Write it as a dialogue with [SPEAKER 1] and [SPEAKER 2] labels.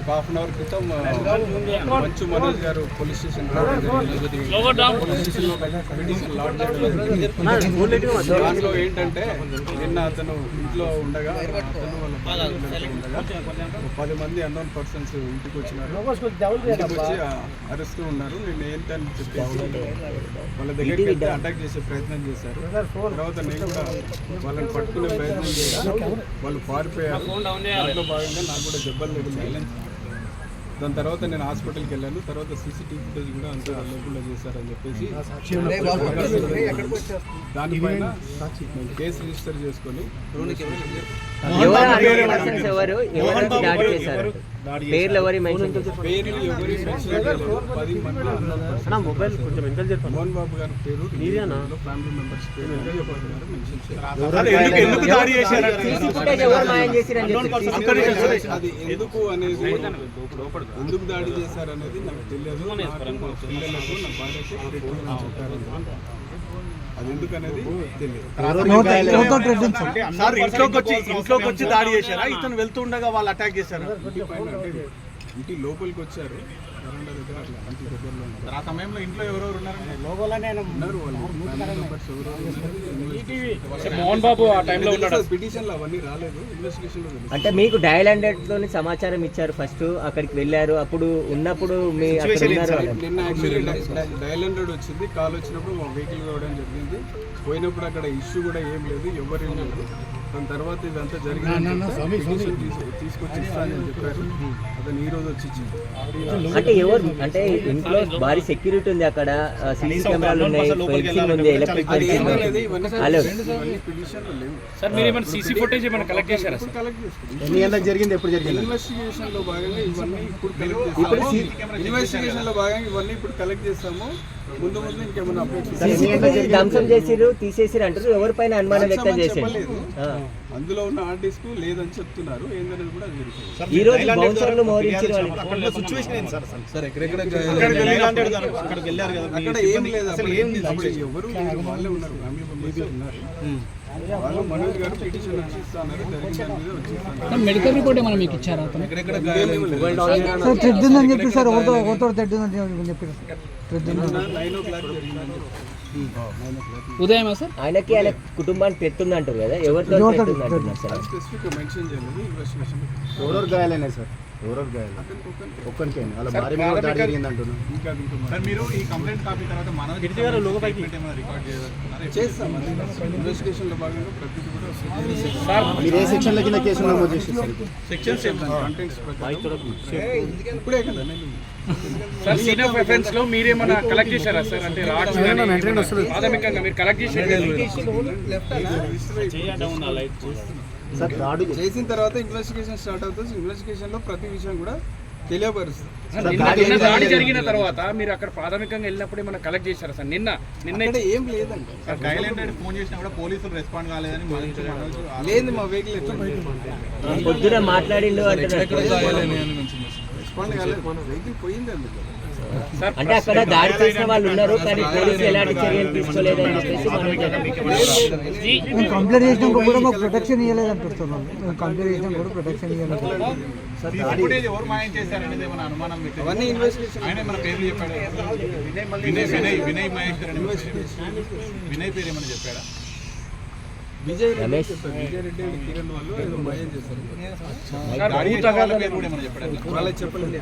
[SPEAKER 1] ఒక half an hour క్రితం మంచు మనోజ్ గారు పోలీస్ స్టేషన్ దాంట్లో ఏంటంటే నిన్న అతను ఇంట్లో ఉండగా అతను వాళ్ళ 10 మంది అన్నోన్ పర్సన్స్ ఇంటికి వచ్చినారు. ఇంటికి వచ్చి అరుస్తూ ఉన్నారు. నేను ఏంటని చెప్పేసి వాళ్ళ దగ్గరికి వెళ్తే అటాక్ చేసే ప్రయత్నం చేశారు. తర్వాత నేను కూడా వాళ్ళని పట్టుకునే ప్రయత్నం చేశాను. వాళ్ళు పారిపోయారు. దాంట్లో భాగంగా నాకు కూడా దెబ్బలు తగిలినాయి. దాని తర్వాత నేను హాస్పిటల్కి వెళ్ళాను. తర్వాత సీసీటీవీ ఫుటేజ్ కూడా అంతా లేకుండా చేశారని చెప్పేసి దానిపైన మేము కేసు రిజిస్టర్ చేసుకొని
[SPEAKER 2] పేర్లు ఎవరి మెన్షన్
[SPEAKER 1] మోహన్ బాబు గారి పేరు, ఫ్యామిలీ మెంబర్స్ పేరు అది ఎందుకు అనేది ఎందుకు దాడి చేశారనేది నాకు తెలియదు. పిల్లలకు నా భార్యకు చెప్పారు. అది ఎందుకనేది తెలియదు.
[SPEAKER 3] ఇంట్లోకి వచ్చి దాడి చేశారా? ఇతను వెళ్తుండగా వాళ్ళు అటాక్ చేశారు.
[SPEAKER 1] ఇంటి లోపలికి వచ్చారు.
[SPEAKER 3] ఆ సమయంలో ఇంట్లో ఎవరెవరు ఉన్నారు?
[SPEAKER 4] మోహన్ బాబు ఆ టైంలో ఉన్నాడు.
[SPEAKER 1] పిటిషన్లు అవన్నీ రాలేదు. ఇన్వెస్టిగేషన్ లో
[SPEAKER 2] అంటే మీకు డయల్ 100 సమాచారం ఇచ్చారు. ఫస్ట్ అక్కడికి వెళ్ళారు. అప్పుడు ఉన్నప్పుడు మీ
[SPEAKER 1] నిన్న యాక్చువల్లీ డయల్ 100 వచ్చింది. కాల్ వచ్చినప్పుడు మా వెహికల్ రావడం జరిగింది. పోయినప్పుడు అక్కడ ఇష్యూ కూడా ఏం లేదు, ఎవరేం లేదు. దాని తర్వాత ఇదంతా జరిగింది. తీసుకొచ్చి ఇస్తానని చెప్పారు. అతను ఈ రోజు వచ్చి ఇచ్చింది.
[SPEAKER 2] అంటే ఎవరు అంటే ఇంట్లో భారీ సెక్యూరిటీ ఉంది, అక్కడ సీసీ కెమెరాలు ఉన్నాయి, ఫెన్సింగ్ ఉంది, ఎలక్ట్రిక్ ఫెన్సింగ్ ఉంది.
[SPEAKER 4] సార్ మీరు ఏమైనా సీసీ ఫుటేజ్ ఏమైనా కలెక్ట్ చేశారా?
[SPEAKER 3] ఎన్ని గంటలకు జరిగింది? ఎప్పుడు జరిగింది?
[SPEAKER 1] ఇన్వెస్టిగేషన్ లో భాగంగా ఇవన్నీ ఇప్పుడు కలెక్ట్ చేస్తాము. ముందు ఇంకేమైనా అప్డేట్
[SPEAKER 2] ధ్వంసం చేసిరు, తీసేసిరు అంటారు. ఎవరిపైన అనుమానం వ్యక్తం చేశారు?
[SPEAKER 1] అందులో ఉన్న ఆర్టిస్ట్ లేదని చెప్తున్నారు. ఏందనేది కూడా
[SPEAKER 2] ఈ రోజు బౌన్సర్లు మోహరించారు.
[SPEAKER 1] అక్కడ ఏం లేదు, అసలు ఎవరు లేరు, వాళ్ళే ఉన్నారు, ఫ్యామిలీ మెంబర్స్ ఉన్నారు. వాళ్ళు మనోజ్ గారు పిటిషన్ వచ్చి ఇస్తున్నారు.
[SPEAKER 4] మెడికల్ రిపోర్ట్ ఏమైనా మీకు ఇచ్చారా? ఉదయం సార్
[SPEAKER 2] ఆయనకి ఆయన కుటుంబానికి పెట్టుంది అంటారు కదా, ఎవరితో
[SPEAKER 1] స్పెసిఫిక్ మెన్షన్ చేయలేదు. ఇన్వెస్టిగేషన్
[SPEAKER 3] ఎవరెవరు గాయాలైనా సార్? ఎవరెవరు గాయాలు? ఒక్కరికే వాళ్ళ భార్య మీద దాడి జరిగింది అంటున్నాను.
[SPEAKER 1] సార్ మీరు ఈ కంప్లైంట్ కాపీ తర్వాత మనోజ్ గారు లోగోపైకి రికార్డ్ చేస్తాం. ఇన్వెస్టిగేషన్ లో భాగంగా ప్రతిదీ కూడా
[SPEAKER 3] మీరు ఏ సెక్షన్ల కింద కేసు నమోదు చేస్తారు?
[SPEAKER 1] సెక్షన్స్ కంటెంట్స్ ఇప్పుడే కదా
[SPEAKER 4] సార్ సీన్ ఆఫ్ ఎఫెన్స్ లో మీరేమైనా కలెక్ట్ చేశారా సార్? అంటే రాడ్స్ ప్రాథమికంగా మీరు కలెక్ట్
[SPEAKER 1] చేసిన తర్వాత ఇన్వెస్టిగేషన్ స్టార్ట్ అవుతుంది. ఇన్వెస్టిగేషన్ లో ప్రతి విషయం కూడా తెలియపరుస్తుంది.
[SPEAKER 4] దాడి జరిగిన తర్వాత మీరు అక్కడ ప్రాథమికంగా వెళ్ళినప్పుడు ఏమైనా కలెక్ట్ చేశారా సార్? నిన్న
[SPEAKER 1] ఏం లేదండి.
[SPEAKER 3] ఫోన్ చేసినా కూడా పోలీసులు రెస్పాండ్ కాలేదని
[SPEAKER 1] లేదు. మా వెహికల్
[SPEAKER 2] పొద్దున మాట్లాడిండు
[SPEAKER 1] రెస్పాండ్ కాలేదు. వెహికల్ పోయింది అందుకు.
[SPEAKER 2] అంటే అక్కడ దాడి చేసిన వాళ్ళు ఉన్నారు, కానీ పోలీసులు ఎలాంటి చర్యలు తీసుకోలేదని చెప్పేసి
[SPEAKER 5] కంప్లైంట్ చేసినాక కూడా మాకు ప్రొటెక్షన్ ఇవ్వలేదు అనిపిస్తున్నాం. కంప్లైంట్ చేసినా కూడా ప్రొటెక్షన్ ఇవ్వలేదు.
[SPEAKER 1] అవన్నీ ఇన్వెస్టిగేషన్.
[SPEAKER 3] వినయ్ పేరు ఏమన్నా చెప్పాడా?
[SPEAKER 1] విజయ్ రెడ్డి కిరణ్ వాళ్ళు ఏదో మాయం చేశారు.
[SPEAKER 3] చెప్పలేదు.
[SPEAKER 1] వాళ్ళకి చెప్పలేదు.